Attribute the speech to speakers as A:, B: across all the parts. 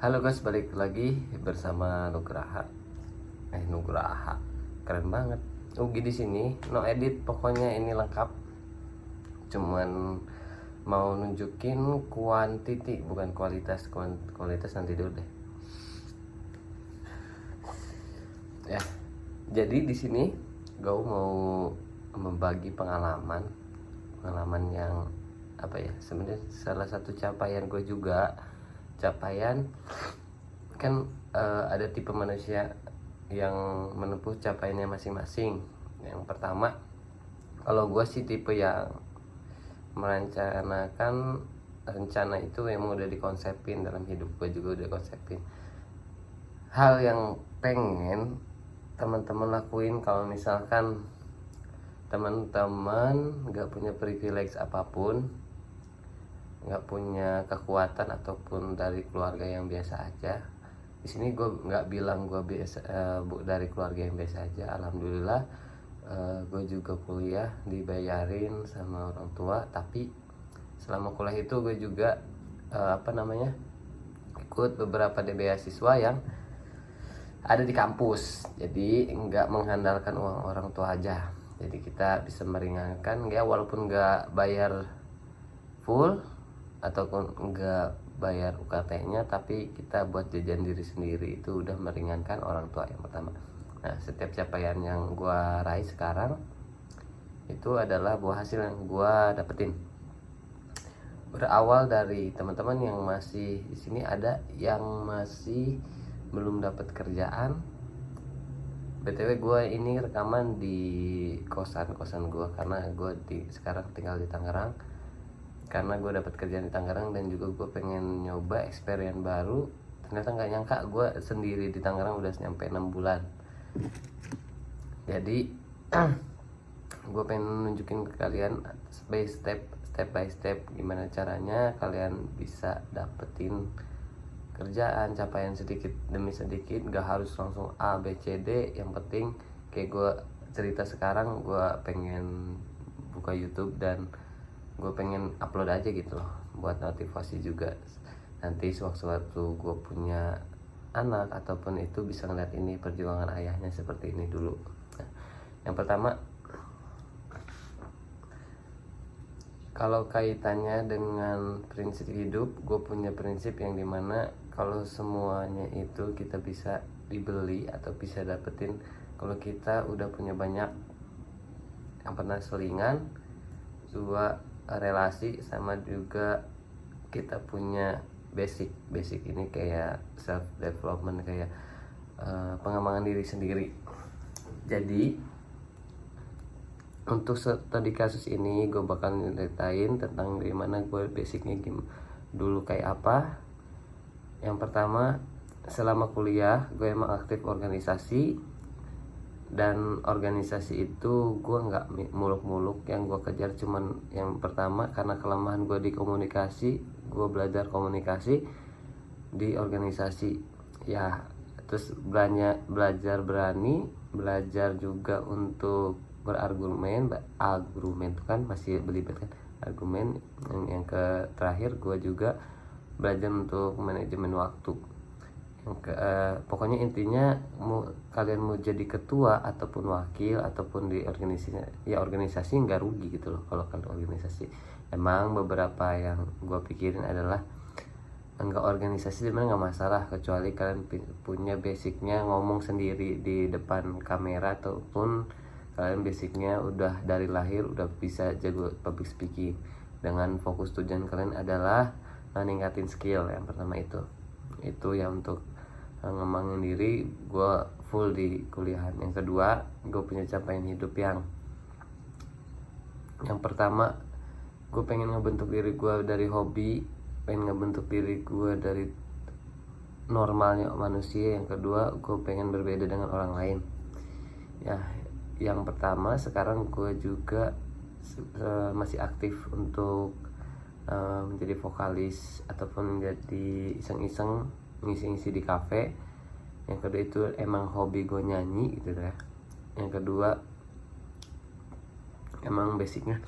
A: Halo guys, balik lagi bersama Nugraha. Nugraha, keren banget. Ugi di sini, no edit, pokoknya ini lengkap. Cuman mau nunjukin kuantiti, bukan kualitas. Kualitas nanti dulu deh. Ya, jadi di sini gue mau membagi pengalaman yang apa ya? Sebenarnya salah satu capaian gue juga. Capaian kan ada tipe manusia yang menempuh capaiannya masing-masing. Yang pertama, kalau gue sih tipe yang merencanakan rencana itu emang udah dikonsepin dalam hidup gue, juga udah konsepin hal yang pengen teman-teman lakuin. Kalau misalkan teman-teman gak punya privilege apapun, nggak punya kekuatan ataupun dari keluarga yang biasa aja. Di sini gue nggak bilang gue biasa dari keluarga yang biasa aja. Alhamdulillah gue juga kuliah dibayarin sama orang tua. Tapi selama kuliah itu gue juga ikut beberapa beasiswa yang ada di kampus. Jadi nggak mengandalkan uang orang tua aja. Jadi kita bisa meringankan ya, walaupun nggak bayar full ataupun enggak bayar UKT-nya, tapi kita buat jajan diri sendiri, itu udah meringankan orang tua yang pertama. Nah, setiap capaian yang gua raih sekarang itu adalah buah hasil yang gua dapetin. Berawal dari teman-teman yang masih di sini, ada yang masih belum dapat kerjaan. BTW gue ini rekaman di kosan gue karena gue sekarang tinggal di Tangerang. Karena gue dapat kerjaan di Tangerang dan juga gue pengen nyoba experience baru. Ternyata nggak nyangka gue sendiri di Tangerang udah nyampe 6 bulan. Jadi gue pengen nunjukin ke kalian step by step gimana caranya kalian bisa dapetin kerjaan, capaian sedikit demi sedikit. Gak harus langsung A, B, C, D. Yang penting kayak gue cerita sekarang, gue pengen buka YouTube dan gue pengen upload aja gitu loh, buat motivasi juga. Nanti sewaktu-waktu gue punya anak ataupun itu bisa ngeliat ini perjuangan ayahnya seperti ini dulu. Nah, yang pertama, kalau kaitannya dengan prinsip hidup, gue punya prinsip yang dimana kalau semuanya itu kita bisa dibeli atau bisa dapetin kalau kita udah punya banyak yang pernah selingan, dua relasi, sama juga kita punya basic ini kayak self development, kayak pengembangan diri sendiri. Jadi untuk studi kasus ini gue bakal ceritain tentang gimana gue basicnya dulu kayak apa. Yang pertama, selama kuliah gue emang aktif organisasi. Dan organisasi itu gue nggak muluk-muluk, yang gue kejar cuman yang pertama, karena kelemahan gue di komunikasi, gue belajar komunikasi di organisasi ya. Terus belajar berani, belajar juga untuk berargumen. Argumen itu kan masih belibet kan, argumen. Yang terakhir gue juga belajar untuk manajemen waktu. Pokoknya intinya kalian mau jadi ketua ataupun wakil ataupun di organisasi nggak rugi gitu loh kalau kalian organisasi. Emang beberapa yang gue pikirin adalah enggak organisasi sebenarnya nggak masalah, kecuali kalian punya basicnya ngomong sendiri di depan kamera, ataupun kalian basicnya udah dari lahir udah bisa jago public speaking. Dengan fokus tujuan kalian adalah meningkatin skill. Yang pertama itu ya, untuk ngembangin diri. Gue full di kuliahan. Yang kedua, gue punya capaian hidup yang pertama, gue pengen ngebentuk diri gue dari hobi, pengen ngebentuk diri gue dari normalnya manusia. Yang kedua, gue pengen berbeda dengan orang lain ya. Yang pertama, sekarang gue juga masih aktif untuk menjadi vokalis ataupun menjadi iseng-iseng ngisi-ngisi di kafe. Yang kedua itu emang hobi gue nyanyi gitu ya. Yang kedua emang basicnya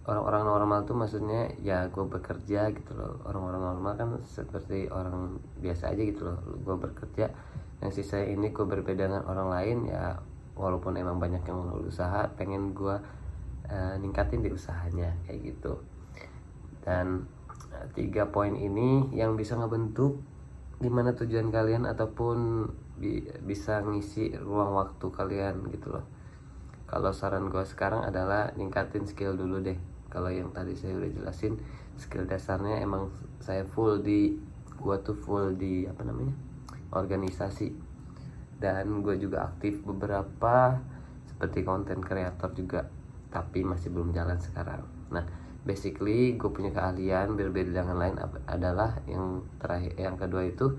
A: orang-orang normal tuh maksudnya ya gue bekerja gitu loh. Orang-orang normal kan seperti orang biasa aja gitu loh, gue bekerja, yang sisa ini gue berbeda dengan orang lain ya. Walaupun emang banyak yang usaha, pengen gue ningkatin di usahanya kayak gitu. Dan 3 poin ini yang bisa ngebentuk gimana tujuan kalian ataupun bisa ngisi ruang waktu kalian gitu loh. Kalau saran gue sekarang adalah ningkatin skill dulu deh. Kalau yang tadi saya udah jelasin, skill dasarnya emang saya full di organisasi, dan gue juga aktif beberapa seperti konten kreator juga, tapi masih belum jalan sekarang. Nah, basically gue punya keahlian berbeda dengan lain adalah yang terakhir, yang kedua itu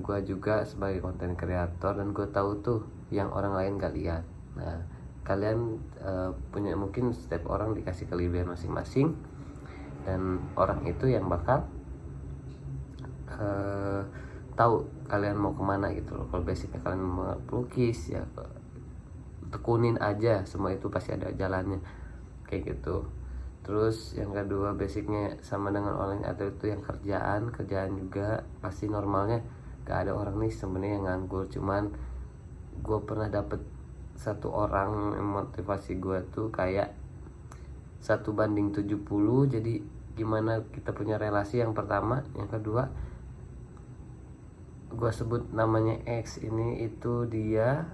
A: gue juga sebagai konten kreator, dan gue tahu tuh yang orang lain gak lihat. Nah, kalian punya, mungkin setiap orang dikasih kelebihan masing-masing, dan orang itu yang bakal tahu kalian mau kemana gitu loh. Kalau basicnya kalian mau pelukis ya tekunin aja, semua itu pasti ada jalannya kayak gitu. Terus yang kedua basicnya sama dengan online atau itu yang kerjaan juga pasti normalnya gak ada orang nih sebenarnya yang nganggur. Cuman gue pernah dapet satu orang yang motivasi gue tuh kayak 1:70. Jadi gimana kita punya relasi, yang pertama. Yang kedua, gue sebut namanya X ini, itu dia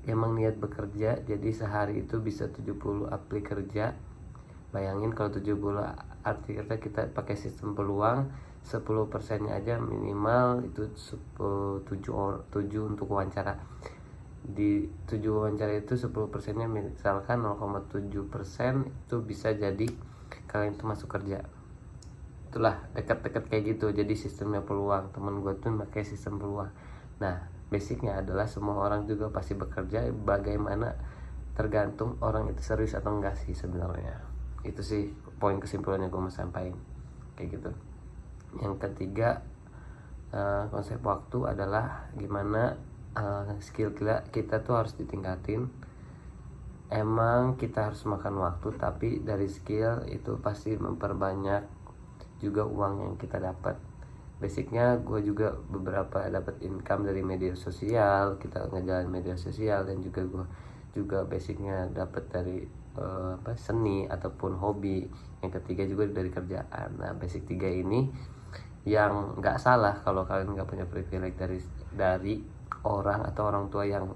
A: emang niat bekerja, jadi sehari itu bisa 70 aplik kerja. Bayangin kalau 70 artinya kita pakai sistem peluang, 10% aja minimal itu 7 untuk wawancara. Di 7 wawancara itu 10%-nya misalkan 0,7% itu bisa jadi kalian tuh masuk kerja. Itulah dekat-dekat kayak gitu, jadi sistemnya peluang. Temen gue tuh pakai sistem peluang. Nah, basicnya adalah semua orang juga pasti bekerja, bagaimana tergantung orang itu serius atau enggak sih sebenarnya. Itu sih poin kesimpulannya gue mau sampaikan kayak gitu. Yang ketiga, konsep waktu adalah gimana skill kita tuh harus ditingkatin. Emang kita harus makan waktu, tapi dari skill itu pasti memperbanyak juga uang yang kita dapat. Basicnya gue juga beberapa dapat income dari media sosial, kita ngejalan media sosial, dan juga gue juga basicnya dapat dari seni ataupun hobi. Yang ketiga juga dari kerjaan. Nah, basic 3 ini yang nggak salah kalau kalian nggak punya privilege dari orang atau orang tua yang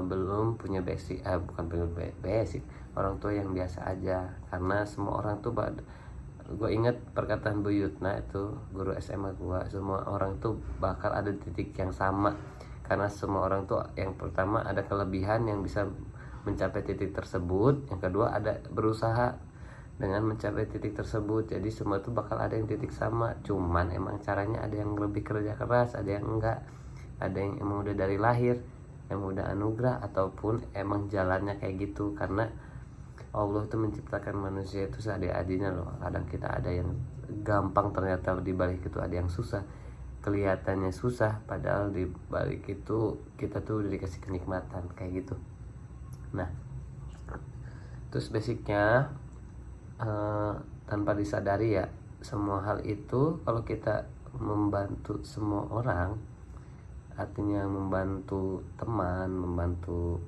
A: belum punya basic, bukan punya basic, orang tua yang biasa aja. Karena semua orang tuh gue inget perkataan Bu Yutna, itu guru SMA gue, semua orang tuh bakal ada titik yang sama. Karena semua orang tuh yang pertama ada kelebihan yang bisa mencapai titik tersebut, yang kedua ada berusaha dengan mencapai titik tersebut. Jadi semua tuh bakal ada yang titik sama, cuman emang caranya ada yang lebih kerja keras, ada yang enggak, ada yang emang udah dari lahir, yang udah anugerah, ataupun emang jalannya kayak gitu. Karena Allah tuh menciptakan manusia itu seadil-adilnya loh. Kadang kita ada yang gampang, ternyata di balik itu ada yang susah. Kelihatannya susah, padahal di balik itu kita tuh udah dikasih kenikmatan kayak gitu. Nah, terus basicnya tanpa disadari ya, semua hal itu kalau kita membantu semua orang, artinya membantu teman, membantu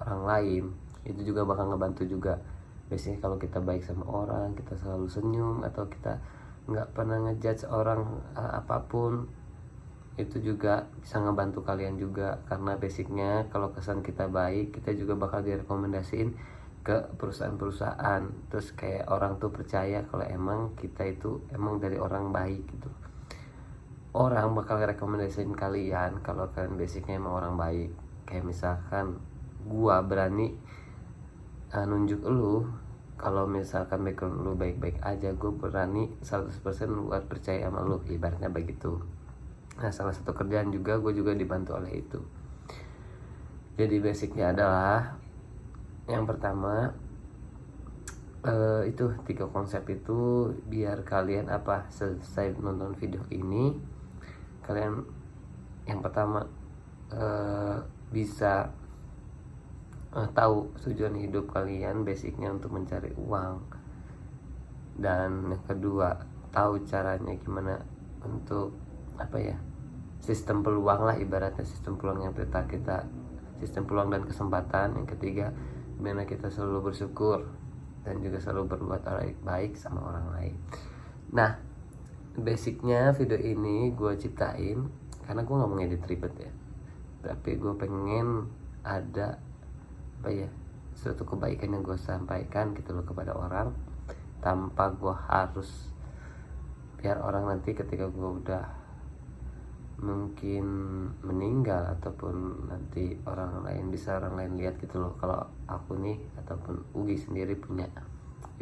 A: orang lain, itu juga bakal ngebantu juga. Biasanya kalau kita baik sama orang, kita selalu senyum, atau kita nggak pernah ngejudge orang apapun, itu juga bisa ngebantu kalian juga. Karena basicnya kalau kesan kita baik, kita juga bakal direkomendasiin ke perusahaan-perusahaan. Terus kayak orang tuh percaya kalau emang kita itu emang dari orang baik gitu. Orang bakal rekomendasiin kalian kalau kalian basicnya emang orang baik. Kayak misalkan gua berani nunjuk lu, kalau misalkan background lu baik-baik aja, gue berani 100% buat percaya sama lu, ibaratnya begitu. Nah, salah satu kerjaan juga gue juga dibantu oleh itu. Jadi basicnya adalah yang pertama itu 3 konsep itu, biar kalian selesai nonton video ini, kalian yang pertama bisa tahu tujuan hidup kalian, basicnya untuk mencari uang. dan yang kedua tahu caranya gimana untuk sistem peluang lah, ibaratnya sistem peluang yang kita sistem peluang dan kesempatan. Yang ketiga gimana kita selalu bersyukur dan juga selalu berbuat baik sama orang lain. Nah, basicnya video ini gue ciptain karena gue nggak mau ngedit ribet ya, tapi gue pengen ada suatu kebaikan yang gue sampaikan gitu loh kepada orang, tanpa gue harus biar orang nanti ketika gue udah mungkin meninggal ataupun nanti orang lain lihat gitu loh kalau aku nih ataupun Ugi sendiri punya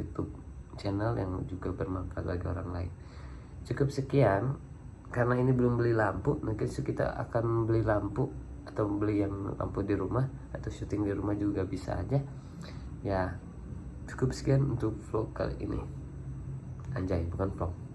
A: YouTube channel yang juga bermanfaat bagi orang lain. Cukup sekian, karena ini belum beli lampu, mungkin kita akan beli lampu atau beli yang lampu di rumah atau syuting di rumah juga bisa aja ya. Cukup sekian untuk vlog kali ini. Anjay, bukan vlog.